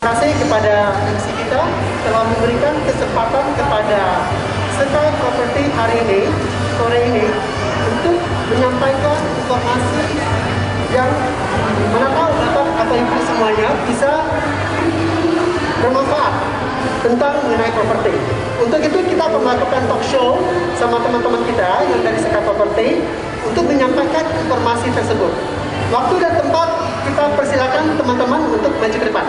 kasih kepada MC kita telah memberikan kesempatan kepada Sky Property hari ini, sore ini, untuk menyampaikan informasi yang mana tahu Bapak atau Ibu semuanya bisa bermanfaat tentang mengenai properti. Untuk itu kita akan melakukan talk show sama teman-teman kita yang dari Sky Property untuk menyampaikan informasi tersebut. Waktu dan tempat kita persilakan teman-teman untuk maju ke depan.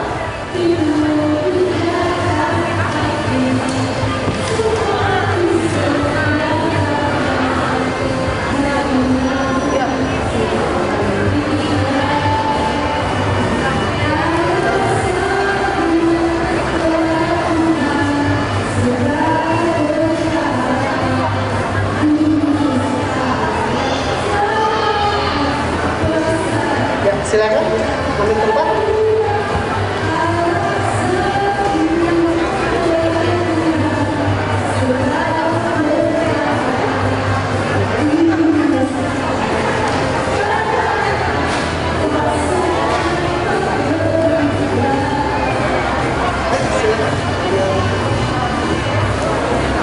Silakan ambil tempat. Silakan.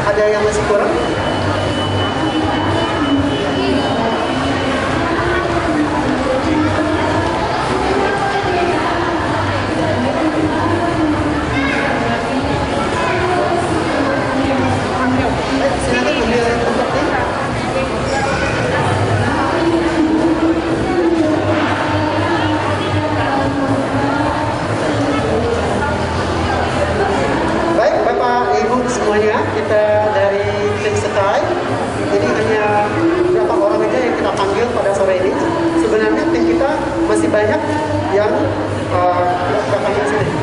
Ada yang masih kurang? Semuanya kita dari tim Sky, jadi hanya beberapa orang aja yang kita panggil pada sore ini. Sebenarnya tim kita masih banyak yang kita panggil sini.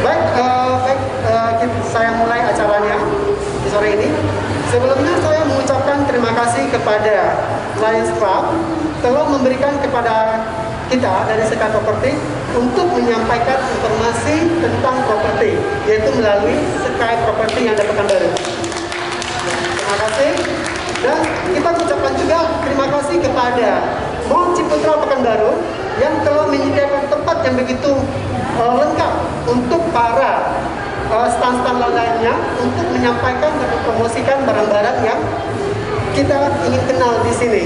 Baik, saya mulai acaranya di sore ini. Sebelumnya saya mengucapkan terima kasih kepada Lions Club telah memberikan kepada kita dari Sky Property untuk menyampaikan informasi tentang properti, yaitu melalui Sky Property yang ada Pekanbaru. Terima kasih. Dan kita ucapkan juga terima kasih kepada Mall Ciputra Pekanbaru yang telah menyediakan tempat yang begitu lengkap untuk para stand-stand lainnya untuk menyampaikan dan mempromosikan barang-barang yang kita ingin kenal di sini.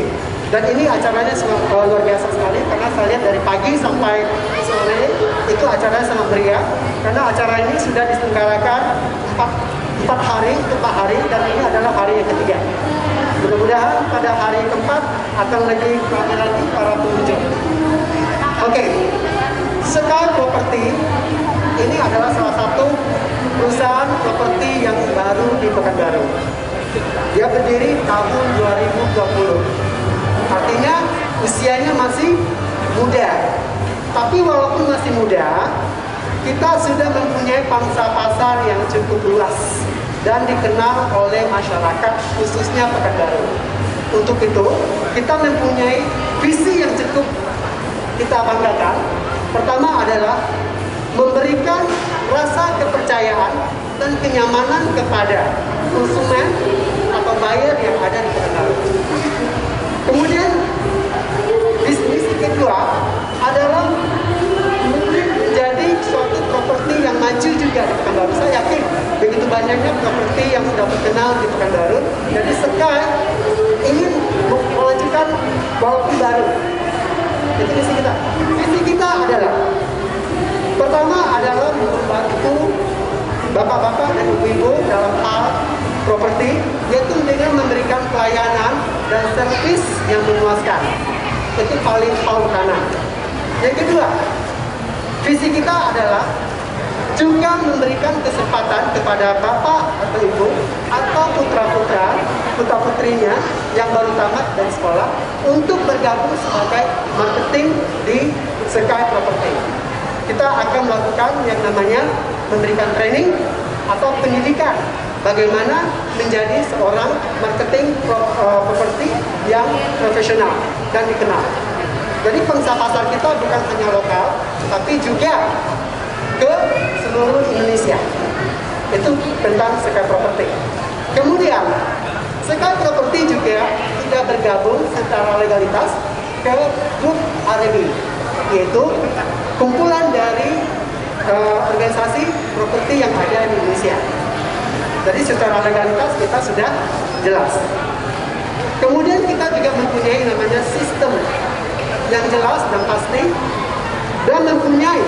Dan ini acaranya luar biasa sekali karena saya lihat dari pagi sampai sore itu acaranya sangat meriah karena acara ini sudah diselenggarakan 4 hari dan ini adalah hari yang ketiga. Mudah-mudahan pada hari keempat akan lebih ramai lagi para pengunjung. Oke, Sky Property ini adalah salah satu perusahaan properti yang baru di Pekanbaru. Dia berdiri tahun 2020. Artinya usianya masih muda. Tapi walaupun masih muda, kita sudah mempunyai pangsa pasar yang cukup luas dan dikenal oleh masyarakat khususnya Pekanbaru. Untuk itu, kita mempunyai visi yang cukup kita banggakan. Pertama adalah memberikan rasa kepercayaan dan kenyamanan kepada konsumen atau buyer yang ada di Pekanbaru. Kemudian visi kedua adalah menjadi suatu properti yang maju juga di Pekanbaru. Saya yakin begitu banyaknya properti yang sudah terkenal di Pekanbaru. Jadi Sky ingin memajukan walaupun baru. Itu visi kita. Visi kita adalah pertama adalah membantu bapak-bapak dan ibu-ibu dalam hal properti, yaitu dengan memberikan pelayanan dan servis yang memuaskan. Itu paling utama. Yang kedua, visi kita adalah juga memberikan kesempatan kepada bapak atau ibu atau putra-putrinya yang baru tamat dari sekolah untuk bergabung sebagai marketing di Sky Property. Kita akan melakukan yang namanya memberikan training atau pendidikan bagaimana menjadi seorang marketing properti yang profesional dan dikenal. Jadi pangsa pasar kita bukan hanya lokal, tapi juga ke seluruh Indonesia. Itu tentang Sky Property. Kemudian Sky Property juga sudah bergabung secara legalitas ke grup RMI, yaitu kumpulan dari organisasi properti yang ada di Indonesia. Jadi secara legalitas kita sudah jelas. Kemudian kita juga mempunyai namanya sistem yang jelas dan pasti, dan mempunyai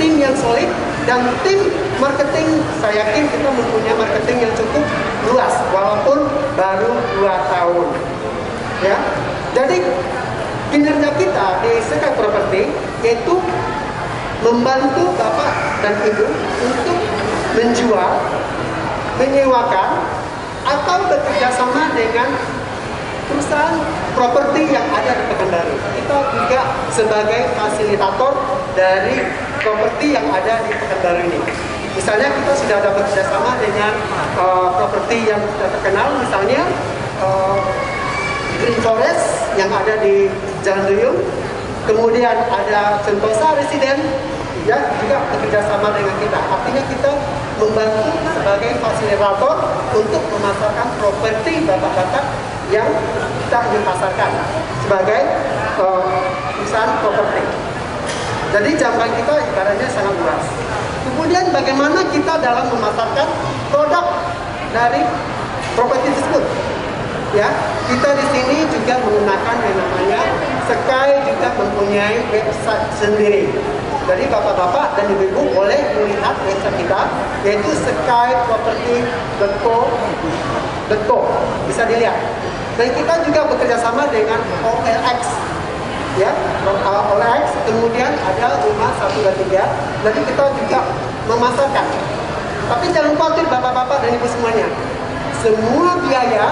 tim yang solid dan tim marketing. Saya yakin kita mempunyai marketing yang cukup luas walaupun baru 2 tahun. Ya, jadi kinerja kita di Sky Property yaitu membantu Bapak dan Ibu untuk menjual, menyewakan, atau bekerja sama dengan perusahaan properti yang ada di Pekanbaru. Kita juga sebagai fasilitator dari properti yang ada di Pekanbaru ini. Misalnya kita sudah ada bekerja sama dengan properti yang sudah terkenal, misalnya Green Forest yang ada di Jalan Duyung, kemudian ada Sentosa Residen, ya, juga bekerja sama dengan kita. Artinya kita membantu sebagai fasilitator untuk memasarkan properti Bapak-Bapak yang kita ingin pasarkan sebagai perusahaan properti. Jadi jangkauan kita ibaratnya sangat luas. Kemudian bagaimana kita dalam memasarkan produk dari properti tersebut? Ya, kita di sini juga menggunakan yang namanya Sky, juga mempunyai website sendiri. Jadi bapak-bapak dan ibu-ibu boleh melihat website kita, yaitu skyproperty.co. Bisa dilihat. Dan kita juga bekerja sama dengan OLX, ya, OLX. Kemudian ada rumah 1 dan 3. Jadi kita juga memasarkan. Tapi jangan khawatir bapak-bapak dan ibu semuanya. Semua biaya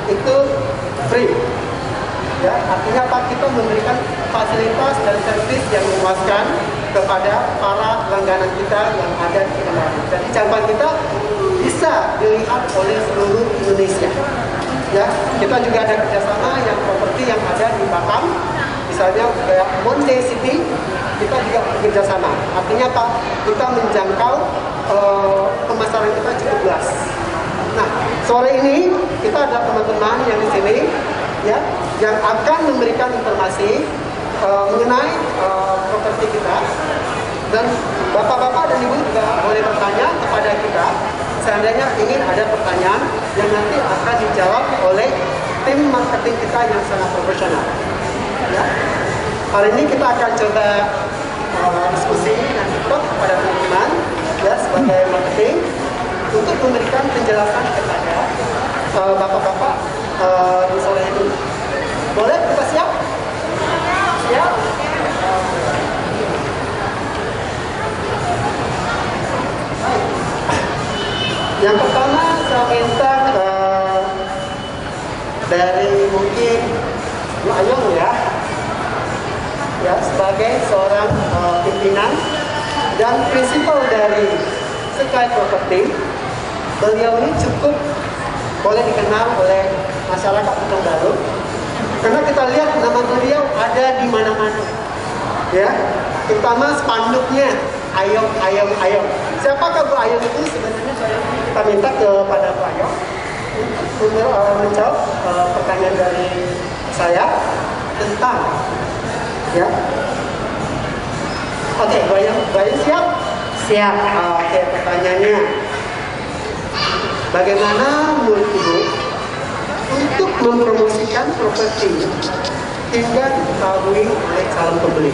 itu free. Ya, artinya apa? Kita memberikan fasilitas dan servis yang memuaskan kepada para langganan kita yang ada di Pekanbaru. Jadi jangkauan kita bisa dilihat oleh seluruh Indonesia. Ya, kita juga ada kerjasama yang properti yang ada di Batam, misalnya kayak Monte City, kita juga bekerja sama. Artinya apa? Kita menjangkau pemasaran kita cukup luas. Nah, sore ini kita ada teman-teman yang di sini, ya, yang akan memberikan informasi mengenai properti kita, dan bapak-bapak dan ibu juga boleh bertanya kepada kita seandainya ingin ada pertanyaan yang nanti akan dijawab oleh tim marketing kita yang sangat profesional. Ya. Hari ini kita akan coba diskusi dan talk kepada teman-teman, ya, sebagai marketing untuk memberikan penjelasan kepada bapak-bapak di sore ini. Boleh kita siap? Siap? Yang pertama saya minta dari mungkin Bu Ayong, ya, sebagai seorang pimpinan dan prinsipal dari Sky Property. Beliau ini cukup boleh dikenal oleh masyarakat Pekanbaru karena kita lihat nama beliau ada di mana-mana, ya, terutama spanduknya Ayong, Ayong, Ayong. Siapakah Bu Ayong itu? Sebenarnya kita minta kepada Bu Ayong untuk menjawab pertanyaan dari saya tentang, ya. Oke, Bu Ayong siap? Siap. Oke, pertanyaannya, bagaimana menurut Ibu untuk mempromosikan properti hingga diketahui oleh calon pembeli?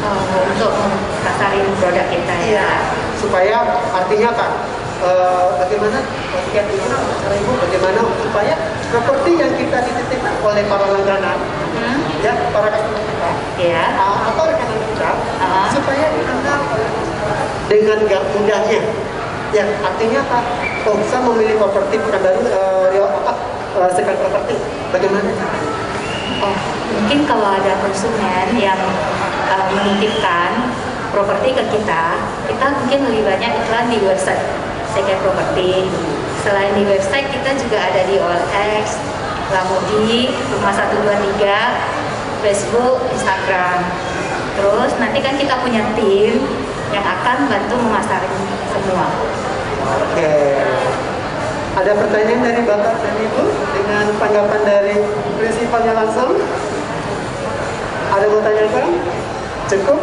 Untuk pasarin produk kita, ya. Supaya artinya apa? Bagaimana cara Ibu bagaimana supaya properti yang kita dititipkan oleh para langganan, ya, para customer kita, ya, atau rekanan kita, supaya dikenal dengan mudahnya. Ya, artinya apa? Oh, bisa memilih properti Pekanbaru, Sky Property. Bagaimana? Oh, mungkin kalau ada konsumen yang menitipkan properti ke kita mungkin lebih banyak iklan di website Sky Property. Selain di website, kita juga ada di OLX, Lamudi, Rumah 123, Facebook, Instagram. Terus nanti kan kita punya tim yang akan bantu memasarin semua. Oke. Ada pertanyaan dari Bapak dan Ibu dengan tanggapan dari prinsipalnya langsung? Ada mau tanyakan? Cukup?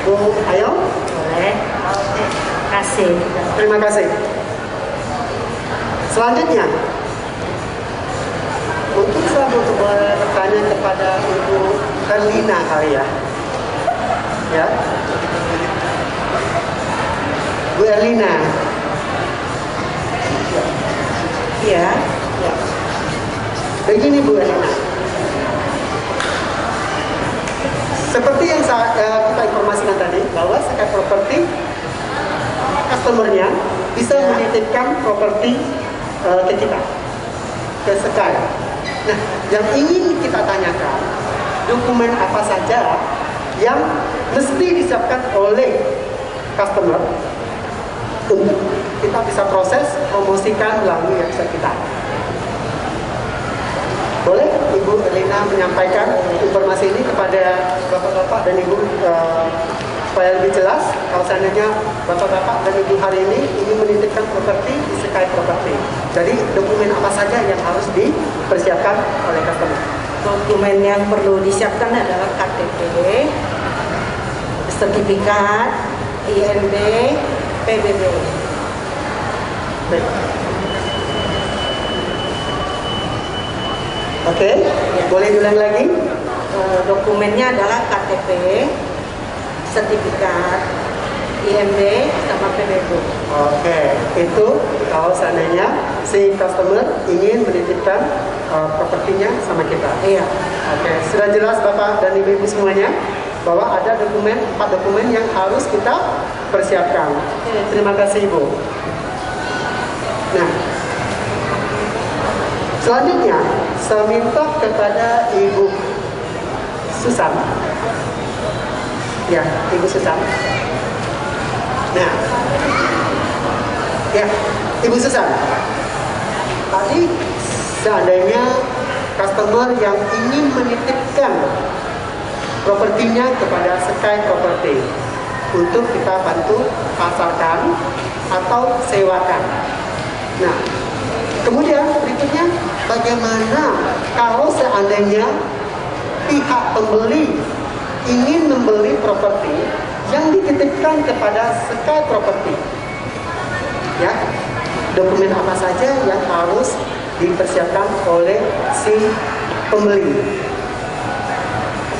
Bu Ayo? Boleh. Kasih. Terima kasih. Selanjutnya, mungkin saya butuh bertanya kepada Ibu Erlina kali ya. Ya, Bu Erlina. Iya. Ya. Begini Bu Erlina. Seperti yang kita informasikan tadi, bahwa Sky Property customer-nya bisa menitipkan properti ke kita, ke Sky. Nah, yang ingin kita tanyakan, dokumen apa saja yang mesti disiapkan oleh customer untuk kita bisa proses promosikan melalui website kita. Boleh Ibu Erlina menyampaikan informasi ini kepada Bapak-Bapak dan Ibu supaya lebih jelas kalau seandainya Bapak-Bapak dan Ibu hari ini ingin menitipkan properti di Sky Property. Jadi dokumen apa saja yang harus dipersiapkan oleh customer? Dokumen yang perlu disiapkan adalah KTP, sertifikat, INB, PBB. Baik. Oke, boleh diulang lagi? Dokumennya adalah KTP, sertifikat, INB, sama PBB. Oke, itu kalau seandainya si customer ingin menitipkan propertinya sama kita. Iya. Oke, sudah jelas Bapak dan Ibu-Ibu semuanya bahwa ada 4 dokumen yang harus kita persiapkan. Oke, terima kasih Ibu. Nah, selanjutnya saya minta kepada Ibu Susan. Ya, Ibu Susan. Nah, ya, Ibu Susan. Tadi seandainya customer yang ingin menitipkan propertinya kepada Sky Property untuk kita bantu pasarkan atau sewakan. Nah, kemudian berikutnya bagaimana kalau seandainya pihak pembeli ingin membeli properti yang dititipkan kepada Sky Property? Ya, dokumen apa saja yang harus dipersiapkan oleh si pembeli?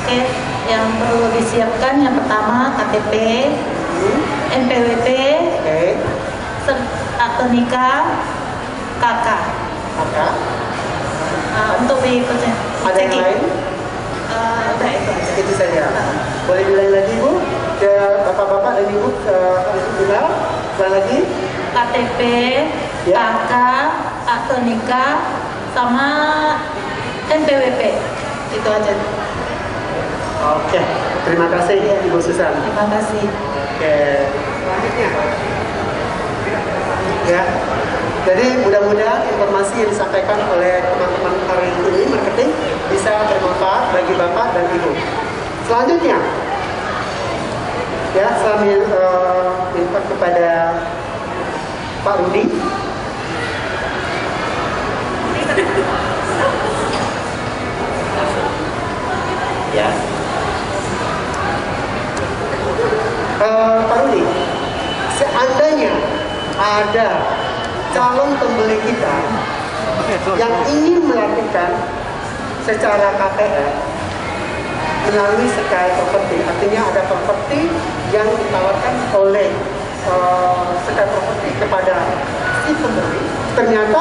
Oke, yang perlu disiapkan yang pertama KTP, NPWP, Oke, akte nikah, KK. maka Untuk berikutnya, ada yang lain? udah itu aja. Itu saja. Boleh bilang lagi Bu, ke Bapak-Bapak dan Ibu bilang lagi. KTP, Ya. KK, akte nikah, sama NPWP. Itu aja. Oke, terima kasih Ibu Susan. Terima kasih. Oke, selanjutnya. Ya, jadi mudah-mudahan informasi yang disampaikan oleh teman-teman hari ini marketing bisa bermanfaat bagi Bapak dan Ibu. Selanjutnya, ya saya minta kepada Pak Rudi. Ya, Pak Rudi, seandainya ada calon pembeli kita yang ingin melakukan secara KPR melalui Sky Property, artinya ada properti yang ditawarkan oleh Sky Property kepada si pembeli, ternyata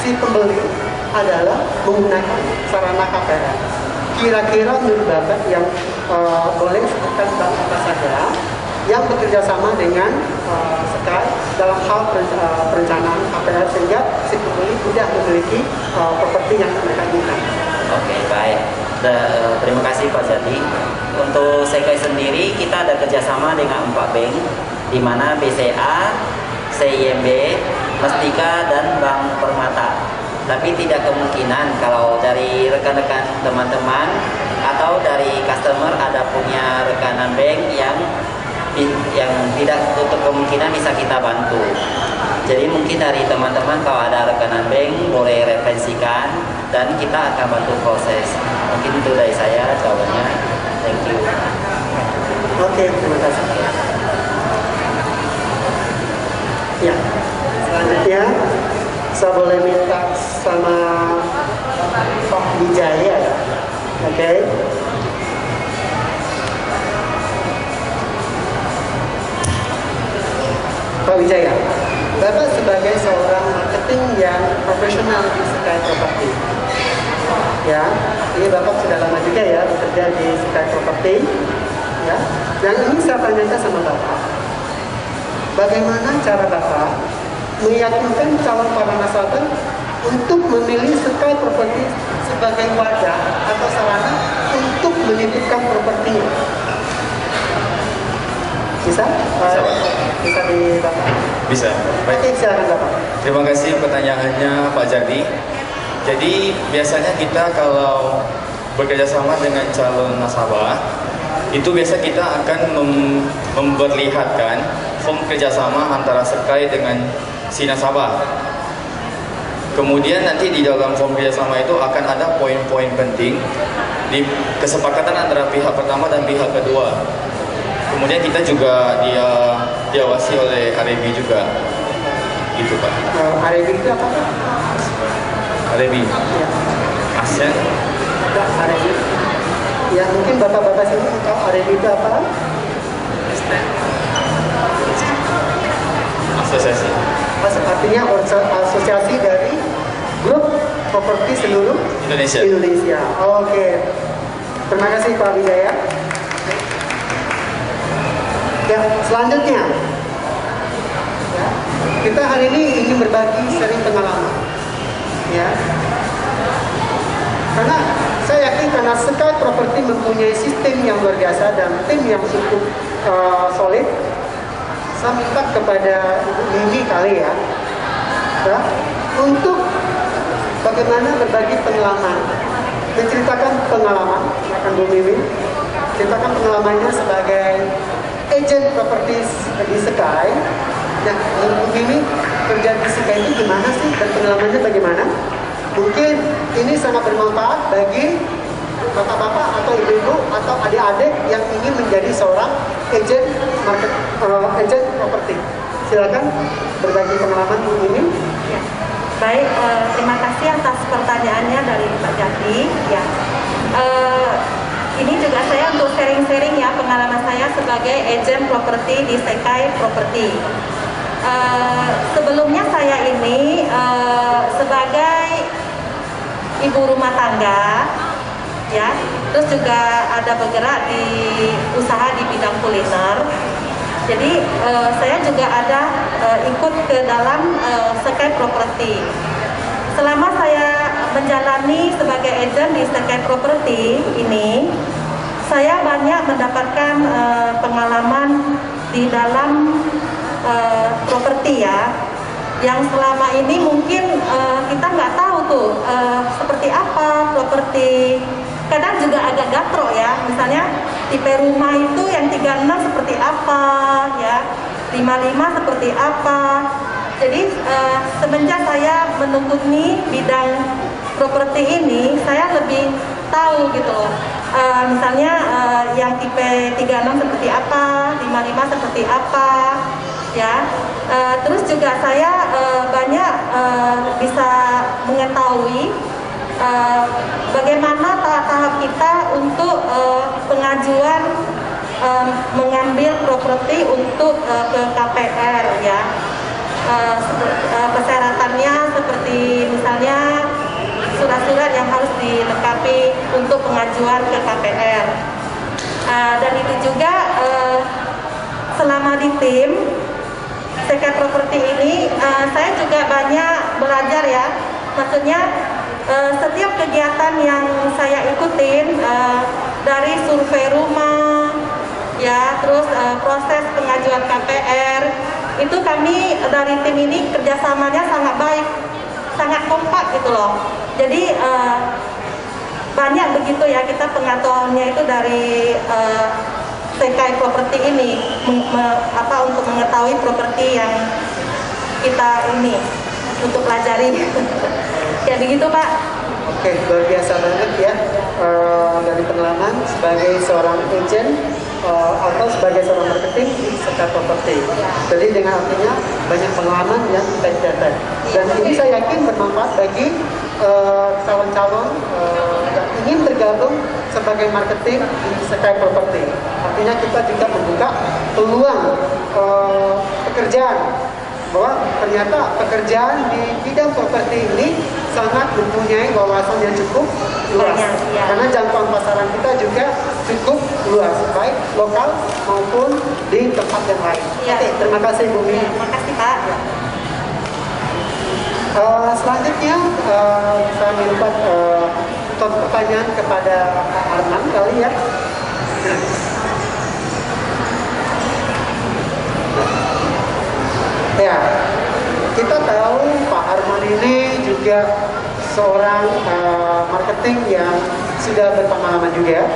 si pembeli adalah menggunakan sarana KPR. Kira-kira menurut Bapak yang boleh sebutkan bank apa saja yang bekerja sama dengan Sky dalam hal perencanaan KPR sehingga si pembeli mudah memiliki properti yang mereka inginkan. oke, baik. Terima kasih Pak Jati. Untuk Sky sendiri kita ada kerjasama dengan 4 bank, di mana BCA, CIMB, Mestika, dan Bank Permata. Tapi tidak kemungkinan kalau dari rekan-rekan teman-teman atau dari customer ada punya rekanan bank yang tidak tutup kemungkinan bisa kita bantu. Jadi mungkin dari teman-teman kalau ada rekanan bank boleh referensikan dan kita akan bantu proses. Mungkin itu dari saya jawabannya. Thank you. Oke, terima kasih. Ya, selanjutnya saya boleh minta sama Pak Wijaya. Oke. Pak Wijaya, Bapak sebagai seorang marketing yang profesional di Sky Property. Ya, ini Bapak sudah lama juga ya bekerja di Sky Property. Ya, yang ini saya tanyakan sama Bapak, bagaimana cara Bapak meyakinkan calon para nasabah untuk memilih Sky Property sebagai wadah atau sarana untuk menitipkan propertinya? Bisa? Bisa, Pak. Bisa di Bapak? Bisa. Baik. Oke, silakan Bapak. Terima kasih pertanyaannya Pak Jadi. Jadi biasanya kita kalau bekerja sama dengan calon nasabah, itu biasa kita akan memperlihatkan form kerjasama antara Sky dengan si nasabah. Kemudian nanti di dalam form kerjasama itu akan ada poin-poin penting di kesepakatan antara pihak pertama dan pihak kedua. Kemudian kita juga diawasi oleh REB juga, gitu Pak. REB itu apa Pak? REB, Ya. ASEAN. Ada REB. Ya mungkin bapak-bapak sini tahu REB itu apa? Asosiasi. Artinya asosiasi dari grup properti seluruh Indonesia. Oke. Terima kasih Pak Wijaya. Ya, selanjutnya. Ya, kita hari ini ingin berbagi sharing pengalaman. Ya. Karena saya yakin karena Sky Property mempunyai sistem yang luar biasa dan tim yang cukup solid, saya minta kepada Ibu Mimi kali ya, untuk bagaimana berbagi pengalaman, menceritakan pengalaman, akan Bu Mimi, ceritakan pengalamannya sebagai agent properties di Sky. Nah, Bu Mimi kerja di Sky itu gimana sih dan pengalamannya bagaimana? Mungkin ini sangat bermanfaat bagi bapak-bapak atau ibu-ibu atau adik-adik yang ingin menjadi seorang agent agent properti. Silakan berbagi pengalaman Bu Mimi. Ya. Baik, terima kasih atas pertanyaannya dari Pak Jati. Ya, ini juga saya untuk sharing-sharing ya pengalaman saya sebagai agent properti di Sky Property. Sebelumnya saya ini sebagai ibu rumah tangga, ya, terus juga ada bergerak di usaha di bidang kuliner. Jadi saya juga ada ikut ke dalam Sky Property. Selama saya menjalani sebagai agent di Sky Property ini, saya banyak mendapatkan pengalaman di dalam properti ya, yang selama ini mungkin kita nggak tahu tuh seperti apa properti. Kadang juga agak gatrok ya, misalnya tipe rumah itu yang 36 seperti apa ya, 55 seperti apa. Jadi semenjak saya menekuni bidang properti ini, saya lebih tahu gitu loh. Misalnya yang tipe 36 seperti apa, 55 seperti apa ya. Terus juga saya banyak bisa mengetahui bagaimana tahap kita untuk pengajuan mengambil properti untuk ke KPR ya. Persyaratannya seperti misalnya surat-surat yang harus dilengkapi untuk pengajuan ke KPR. Dan itu juga selama di tim Sky Property ini saya juga banyak belajar ya. Maksudnya setiap kegiatan yang saya ikutin dari survei rumah ya, terus proses pengajuan KPR, itu kami dari tim ini kerjasamanya sangat baik, sangat kompak gitu loh. Jadi banyak begitu ya kita pengetahuannya itu dari Sky Property ini untuk mengetahui properti yang kita ini untuk pelajari. Ya begitu Pak. Oke, luar biasa banget ya dari pengalaman sebagai seorang agent atau sebagai seorang marketing di Sekai Property. Jadi dengan artinya banyak pengalaman yang kita dapat. Dan ini saya yakin bermanfaat bagi calon-calon yang ingin bergabung sebagai marketing di Sekai Property. Artinya kita juga membuka peluang pekerjaan, bahwa ternyata pekerjaan di bidang properti ini sangat mempunyai wawasan yang cukup luas. Ya. Karena jangkauan pasaran kita juga cukup luas, baik lokal maupun di tempat yang lain. Ya. Oke, terima kasih Bu Mi. Terima kasih Pak. Selanjutnya saya minta pertanyaan kepada Pak Arman kali ya. Ya, kita tahu Pak Arman ini juga seorang marketing yang sudah berpengalaman juga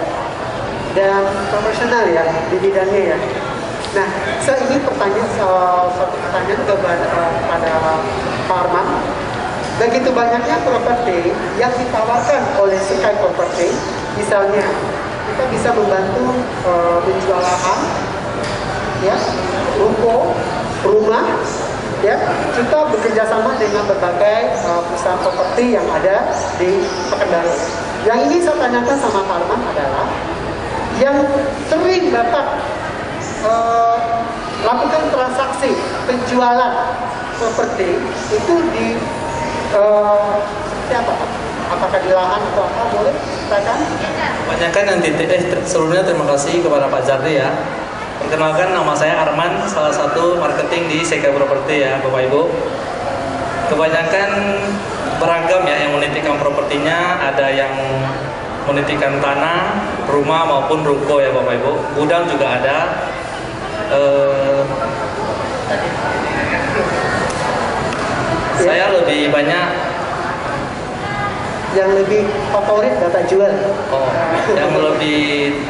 dan profesional ya di bidangnya ya. Nah, saya ingin satu pertanyaan kepada Pak Arman. Begitu banyaknya properti yang ditawarkan oleh Sekai Property, misalnya kita bisa membantu menjual lahan, ya, ruko, rumah, ya, kita bekerja sama dengan berbagai perusahaan properti yang ada di Pekanbaru. Yang ingin saya tanyakan sama Pak Arman adalah yang sering Bapak lakukan transaksi penjualan properti itu di seperti apa? Apakah di lahan atau apa? Boleh katakan? Kebanyakan yang sebelumnya terima kasih kepada Pak Jardi ya. Perkenalkan, nama saya Arman, salah satu marketing di Sekai Property ya Bapak Ibu. Kebanyakan beragam ya yang menitikan propertinya, ada yang menitikan tanah, rumah maupun ruko ya Bapak Ibu. Gudang juga ada. Saya lebih banyak yang lebih favorit Bapak jual. yang lebih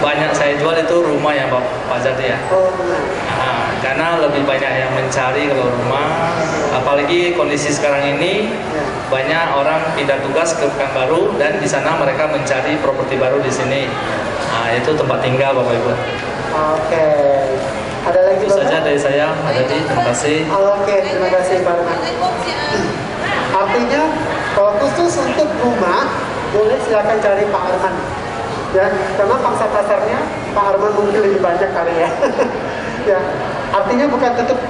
banyak saya jual itu rumah ya Pak Jardi ya. Oh, benar. Nah, karena lebih banyak yang mencari kalau rumah, apalagi kondisi sekarang ini Ya. banyak orang pindah tugas ke Pekanbaru dan di sana mereka mencari properti baru di sini. Nah, itu tempat tinggal Bapak Ibu. Oke. Ada lagi Itu Bapak? saja dari saya, Pak Jardi. Terima kasih. Oke, terima kasih Pak Arman. Artinya kalau khusus untuk rumah boleh silakan cari Pak Arman. Ya, karena pangsa pasarnya Pak Arman mungkin lebih banyak kali ya. Ya, artinya bukan tutup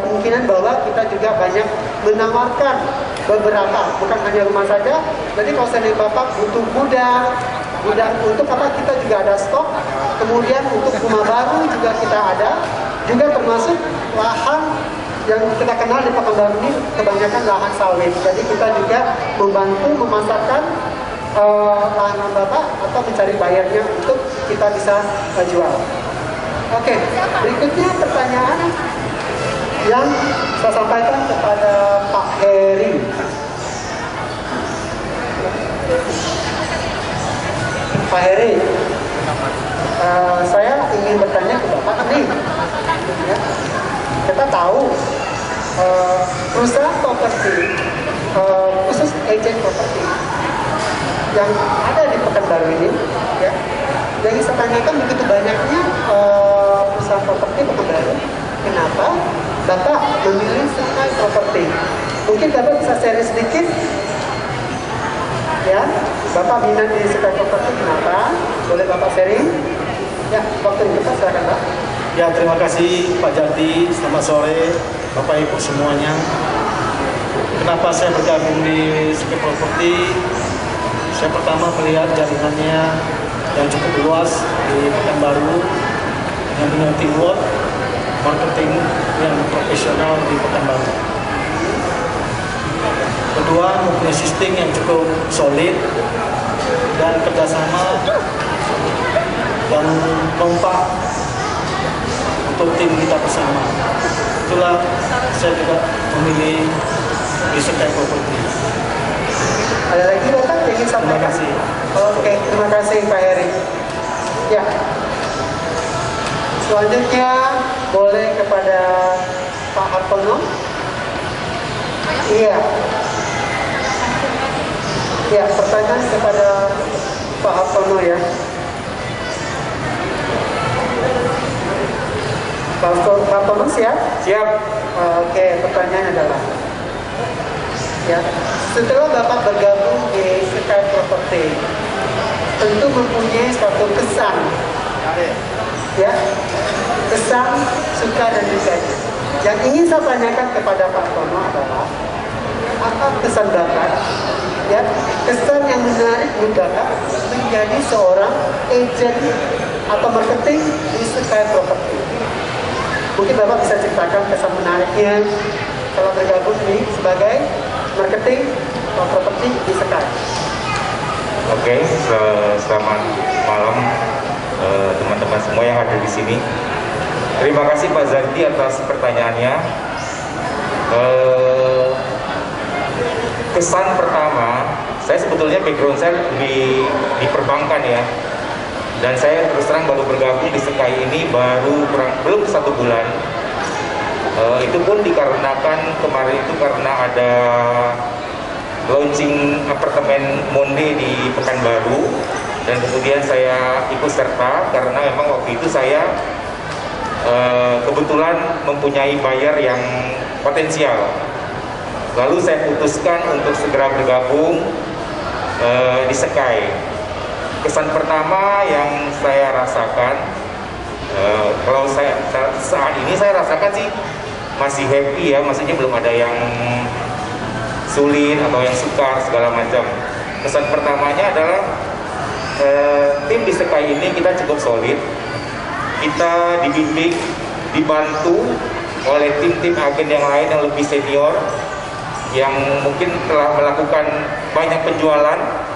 kemungkinan bahwa kita juga banyak menawarkan beberapa, bukan hanya rumah saja. Jadi kalau saya Bapak butuh gudang untuk apa, kita juga ada stok. Kemudian untuk rumah baru juga kita ada, juga termasuk lahan yang kita kenal di Pekanbaru ini kebanyakan lahan sawit. Jadi kita juga membantu memasarkan lahan Bapak atau mencari bayarnya untuk kita bisa jual. Oke, berikutnya pertanyaan yang saya sampaikan kepada Pak Heri. Pak Heri, saya ingin bertanya ke Bapak nih. Ya, kita tahu perusahaan properti, khusus agen properti yang ada di Pekanbaru ini, ya, yang saya tanyakan begitu banyaknya perusahaan properti Pekanbaru, kenapa Bapak memilih Sekai Property? Mungkin Bapak bisa share sedikit, ya, Bapak minat di Sekai Property kenapa? Boleh Bapak sharing? Ya, waktu kita silakan Pak. Ya, terima kasih Pak Jardi. Selamat sore Bapak Ibu semuanya. Kenapa saya bergabung di Sekai Property? Saya pertama melihat jaringannya yang cukup luas di Pekanbaru, yang punya teamwork marketing yang profesional di Pekanbaru. Kedua, mempunyai sistem yang cukup solid dan kerjasama yang kompak untuk tim kita bersama. Itulah saya juga memilih di Sekai Property. Ada lagi Bapak yang ingin sampaikan? Terima kasih. Oke, terima kasih Pak Heri. Ya. Selanjutnya boleh kepada Pak Hartono. Iya. Ya, pertanyaan kepada Pak Hartono ya. Pak Thomas siap? Siap. Oke, pertanyaannya adalah, ya, setelah Bapak bergabung di Sky Property, tentu mempunyai suatu kesan, ya, kesan suka dan dukanya. Yang ingin saya tanyakan kepada Pak Tono adalah, apa kesan Bapak, ya, kesan yang menarik Bapak menjadi seorang agent atau marketing di Sky Property. Mungkin Bapak bisa ceritakan kesan menariknya kalau bergabung nih sebagai marketing properti di Sky. Oke, selamat malam teman-teman semua yang ada di sini. Terima kasih Pak Zardi atas pertanyaannya. Kesan pertama, saya sebetulnya background saya di perbankan ya. Dan saya terus terang baru bergabung di Sky ini belum 1 bulan. Itu pun dikarenakan kemarin itu karena ada launching apartemen Monde di Pekanbaru, dan kemudian saya ikut serta karena memang waktu itu saya kebetulan mempunyai buyer yang potensial. Lalu saya putuskan untuk segera bergabung di Sky. Kesan pertama yang saya rasakan, kalau saat ini saya rasakan sih masih happy ya, maksudnya belum ada yang sulit atau yang sukar segala macam. Kesan pertamanya adalah tim di Sky ini kita cukup solid, kita dibimbing, dibantu oleh tim-tim agen yang lain yang lebih senior, yang mungkin telah melakukan banyak penjualan.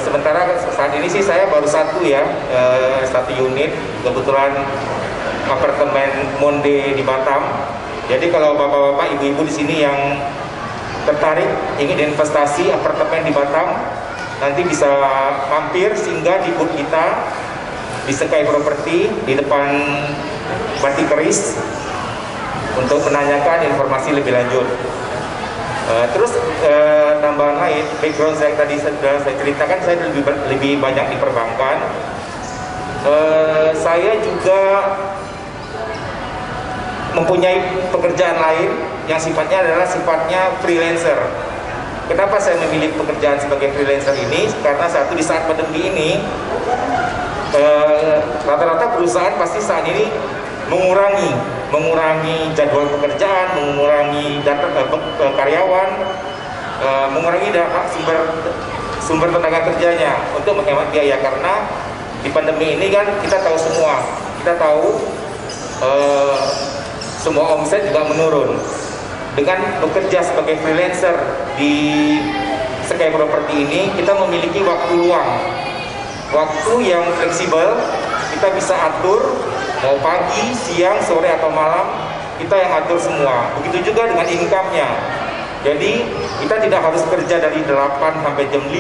Sementara saat ini sih saya baru satu unit, kebetulan apartemen Monde di Batam. Jadi kalau bapak-bapak, ibu-ibu di sini yang tertarik ingin investasi apartemen di Batam, nanti bisa mampir singgah di booth kita di Sky Property di depan Batik Keris untuk menanyakan informasi lebih lanjut. Terus tambahan lain, background saya tadi sudah saya ceritakan, saya lebih banyak di perbankan. Saya juga mempunyai pekerjaan lain yang sifatnya adalah freelancer. Kenapa saya memilih pekerjaan sebagai freelancer ini? Karena satu, di saat pandemi ini rata-rata perusahaan pasti saat ini mengurangi jadwal pekerjaan, mengurangi data karyawan, mengurangi sumber tenaga kerjanya untuk menghemat biaya. Karena di pandemi ini kan kita tahu semua omset juga menurun. Dengan bekerja sebagai freelancer di Sky Property ini, kita memiliki waktu luang, waktu yang fleksibel, kita bisa atur mau pagi, siang, sore atau malam, kita yang atur semua. Begitu juga dengan income-nya. Jadi kita tidak harus kerja dari 8 sampai jam 5,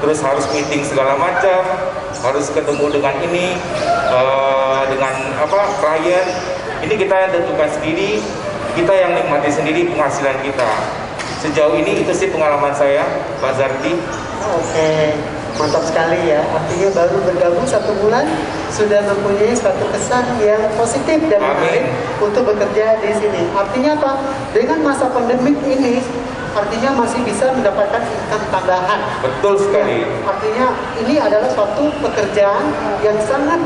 terus harus meeting segala macam, harus ketemu dengan klien. Ini kita yang tentukan sendiri, kita yang nikmati sendiri penghasilan kita. Sejauh ini itu sih pengalaman saya, Pak Zardi. Oke, mantap sekali ya. Artinya baru bergabung 1 bulan sudah mempunyai suatu kesan yang positif dan menarik untuk bekerja di sini. Artinya apa? Dengan masa pandemik ini, artinya masih bisa mendapatkan income tambahan. Betul sekali. Ya, artinya ini adalah suatu pekerjaan yang sangat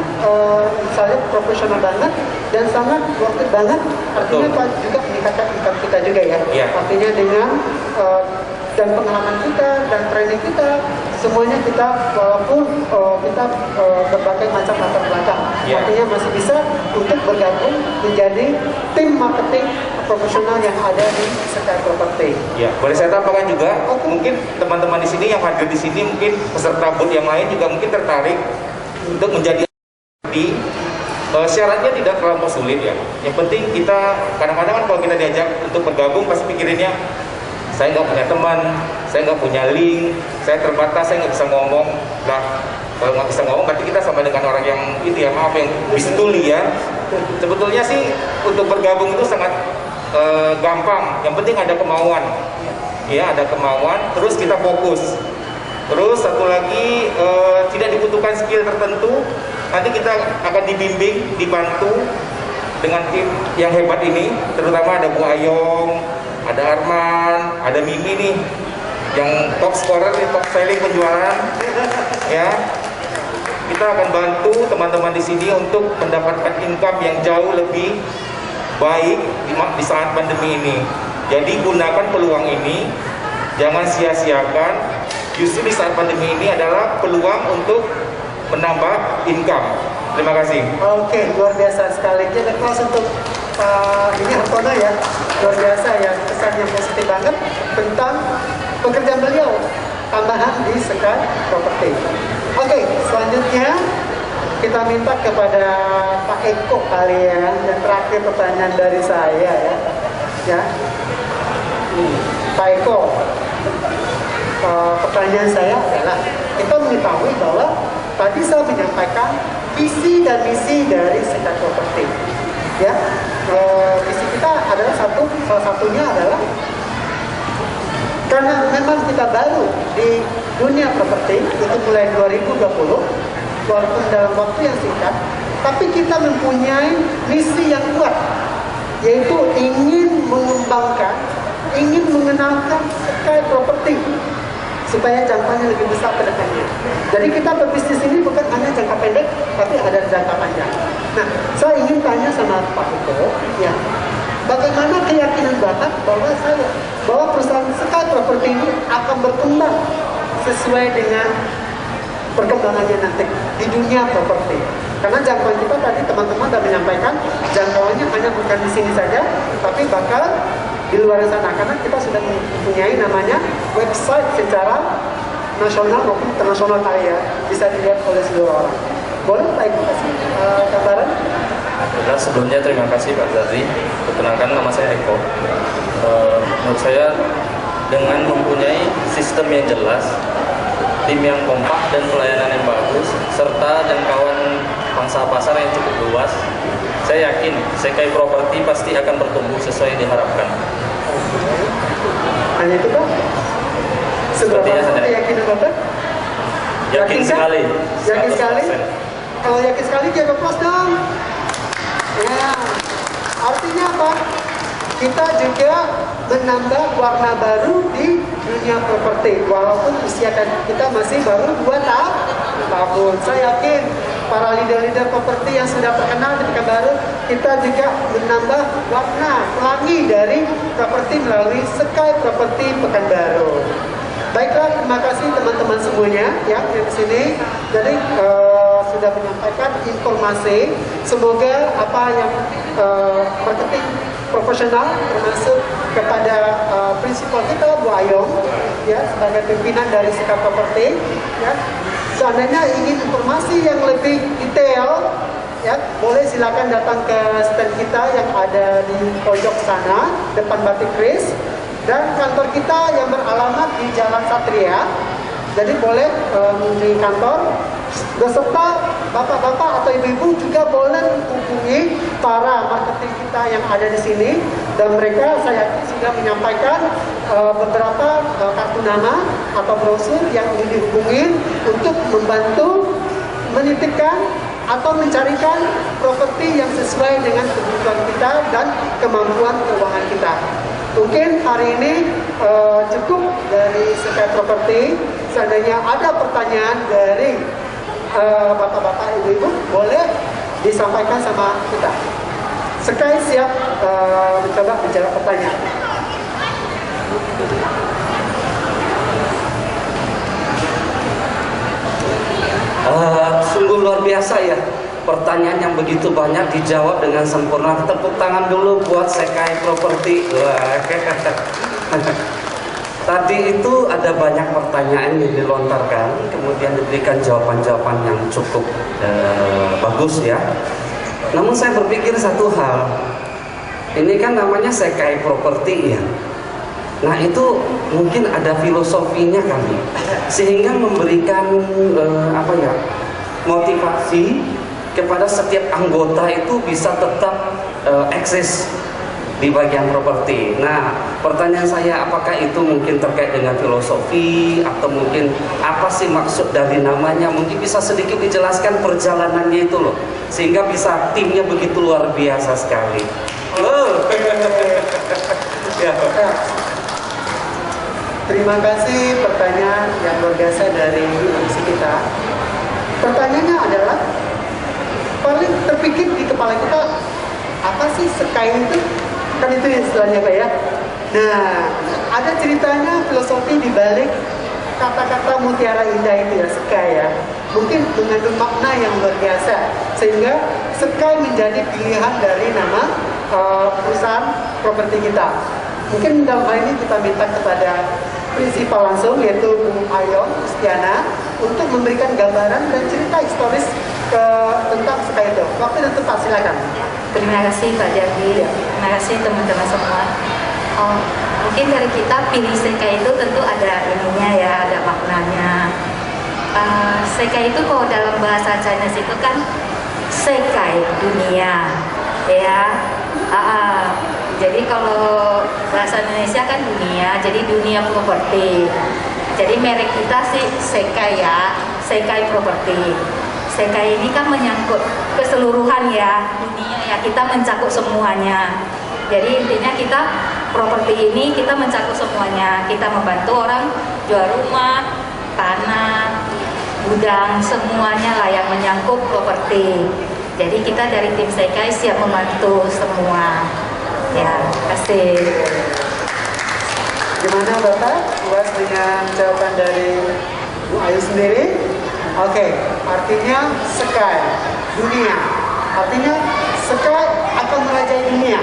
saya profesional banget dan sangat worth it banget. Artinya Pak juga meningkatkan income kita juga ya. Ya. Artinya dengan dan pengalaman kita dan training kita, semuanya kita walaupun kita berbagai macam latar belakang, artinya masih bisa untuk bergabung menjadi tim marketing profesional yang ada di Sky Property. Ya, boleh saya tambahkan juga, mungkin teman-teman di sini yang hadir di sini, mungkin peserta booth yang lain juga mungkin tertarik untuk menjadi syaratnya tidak terlalu sulit ya. Yang penting kita kadang-kadang kan kalau kita diajak untuk bergabung pasti pikirinnya, saya nggak punya teman, saya nggak punya link, saya terbatas, saya nggak bisa ngomong. Nah, kalau nggak bisa ngomong berarti kita sama dengan orang yang yang bisa tuli ya. Sebetulnya sih untuk bergabung itu sangat gampang. Yang penting ada kemauan, ya ada kemauan. Terus kita fokus. Terus satu lagi tidak dibutuhkan skill tertentu. Nanti kita akan dibimbing, dibantu dengan tim yang hebat ini, terutama ada Bu Ayong, ada Arman, ada Mimi nih, yang top scorer, top selling penjualan, ya. Kita akan bantu teman-teman di sini untuk mendapatkan income yang jauh lebih baik di saat pandemi ini. Jadi gunakan peluang ini, jangan sia-siakan. Justru di saat pandemi ini adalah peluang untuk menambah income. Terima kasih. Oke, luar biasa sekali. Jadi kelas untuk ini Hartono ya, luar biasa ya, kesan yang positif banget tentang pekerjaan beliau tambahan di Sky Property. Oke, selanjutnya kita minta kepada Pak Eko kali ya, yang terakhir pertanyaan dari saya ya. Pak Eko, pertanyaan saya adalah, kita mengetahui bahwa tadi saya menyampaikan visi dan misi dari Sky Property. Ya, visi kita adalah salah satunya adalah karena memang kita baru di dunia properti, itu mulai 2020, walaupun dalam waktu yang singkat, tapi kita mempunyai misi yang kuat, yaitu ingin mengembangkan, ingin mengenalkan Sky Property supaya jangkauannya lebih besar ke depannya. Jadi kita berbisnis ini bukan hanya jangka pendek, tapi ada jangka panjang. Nah, saya ingin tanya sama Pak Eko, ya, bagaimana keyakinan Bapak bahwa perusahaan Sky Property ini akan berkembang sesuai dengan perkembangannya nanti di dunia properti? Karena jangkauan kita tadi teman-teman sudah menyampaikan jangkauannya hanya bukan di sini saja, tapi bakal di luar sana, karena kita sudah mempunyai namanya website secara nasional maupun internasional kali ya, bisa dilihat oleh seluruh orang. Boleh Pak Ibu kasih gambaran? Dan sebelumnya terima kasih Pak Zardi. Perkenalkan, nama saya Eko. Menurut saya dengan mempunyai sistem yang jelas, tim yang kompak dan pelayanan yang bagus, serta jangkauan pangsa pasar yang cukup luas, saya yakin Sky Property pasti akan bertumbuh sesuai yang diharapkan. Hanya itu Pak? Seberapa keyakinan Bapak? Yakin sekali. Yakin sekali? Kalau yakin sekali jaga plus dong. Ya, artinya apa? Kita juga menambah warna baru di dunia properti, walaupun usia kita masih baru 2 tahun. Saya yakin para leader-leader properti yang sudah terkenal di Pekanbaru, kita juga menambah warna pelangi dari properti melalui Sky Property Pekanbaru. Baiklah, terima kasih teman-teman semuanya ya yang di sini. Jadi sudah menyampaikan informasi. Semoga apa yang marketing profesional, termasuk kepada prinsipal kita Bu Ayong ya sebagai pimpinan dari Sky Property ya. Seandainya ingin informasi yang lebih detail ya, boleh silakan datang ke stand kita yang ada di pojok sana depan Batik Kris. Dan kantor kita yang beralamat di Jalan Satria. Jadi boleh mengunjungi kantor. Beserta bapak-bapak atau ibu-ibu juga boleh menghubungi para marketing kita yang ada di sini. Dan mereka saya yakin sudah menyampaikan beberapa kartu nama atau brosur yang ingin dihubungi untuk membantu menitipkan atau mencarikan properti yang sesuai dengan kebutuhan kita dan kemampuan keuangan kita. Mungkin hari ini cukup dari Sky Property. Seandainya ada pertanyaan dari bapak-bapak, ibu-ibu, boleh disampaikan sama kita. Sky siap mencoba menjawab pertanyaan. Sungguh luar biasa ya, pertanyaan yang begitu banyak dijawab dengan sempurna. Tepuk tangan dulu buat Sky Property. Tadi itu ada banyak pertanyaan yang dilontarkan, kemudian diberikan jawaban-jawaban yang cukup bagus ya. Namun saya berpikir satu hal, ini kan namanya Sky Property ya. Nah itu mungkin ada filosofinya kali, sehingga memberikan motivasi kepada setiap anggota itu bisa tetap eksis di bagian properti. Nah, pertanyaan saya, apakah itu mungkin terkait dengan filosofi atau mungkin apa sih maksud dari namanya? Mungkin bisa sedikit dijelaskan perjalanannya itu loh, sehingga bisa timnya begitu luar biasa sekali. Oh. Ya. Terima kasih pertanyaan yang luar biasa dari MC kita. Pertanyaannya adalah paling terpikir di kepala kita, apa sih Sky itu? Kan itu istilahnya Pak ya. Nah, ada ceritanya filosofi di balik kata-kata mutiara indah itu ya, Sky ya. Mungkin mengandung makna yang luar biasa, sehingga Sky menjadi pilihan dari nama perusahaan properti kita. Mungkin dalam hal ini kita minta kepada prinsipal langsung, yaitu Bu Ayon Kristiana, untuk memberikan gambaran dan cerita historis tentang Sky itu. Waktu dan tempat, silakan. Terima kasih Pak Jardi, terima kasih teman-teman semua. Mungkin dari kita pilih Sekai itu tentu ada ininya ya, ada maknanya. Sekai itu kalau dalam bahasa Chinese itu kan Sekai, dunia, ya. Jadi kalau bahasa Indonesia kan dunia, jadi dunia properti. Jadi merek kita sih Sekai ya, Sekai Properti. Sekai ini kan menyangkut keseluruhan ya, dunia ya, kita mencakup semuanya. Jadi intinya kita properti ini kita mencakup semuanya. Kita membantu orang jual rumah, tanah, gudang, semuanya lah yang menyangkut properti. Jadi kita dari tim Sekai siap membantu semua. Ya, kasih. Gimana Bapak? Puas dengan jawaban dari Bu Ayu sendiri? Oke, artinya Sky, dunia. Artinya Sky akan merajai dunia.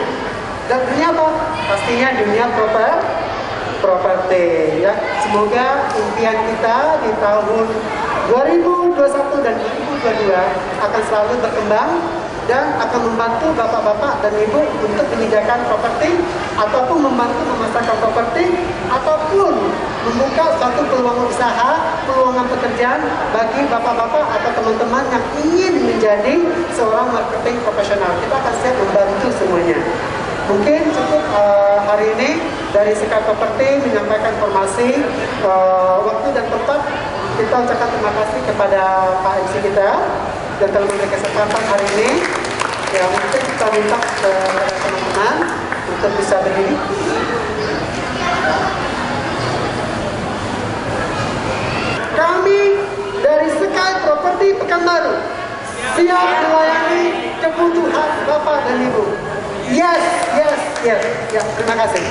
Dan dunia apa? Pastinya dunia properti ya. Semoga impian kita di tahun 2021 dan 2022 akan selalu berkembang dan akan membantu bapak-bapak dan ibu untuk menyediakan properti ataupun membantu memasarkan properti ataupun membuka suatu peluang usaha, peluang pekerjaan bagi bapak-bapak atau teman-teman yang ingin menjadi seorang marketing profesional. Kita akan siap membantu semuanya. Mungkin cukup hari ini dari Sky Property menyampaikan informasi waktu dan tempat. Kita ucapkan terima kasih kepada Pak MC kita dan telah memberi kesempatan hari ini. Ya, mungkin kita minta kepada teman-teman untuk bisa berdiri. Kami dari Sky Property Pekanbaru siap melayani kebutuhan Bapak dan Ibu. Yes. Ya, terima kasih.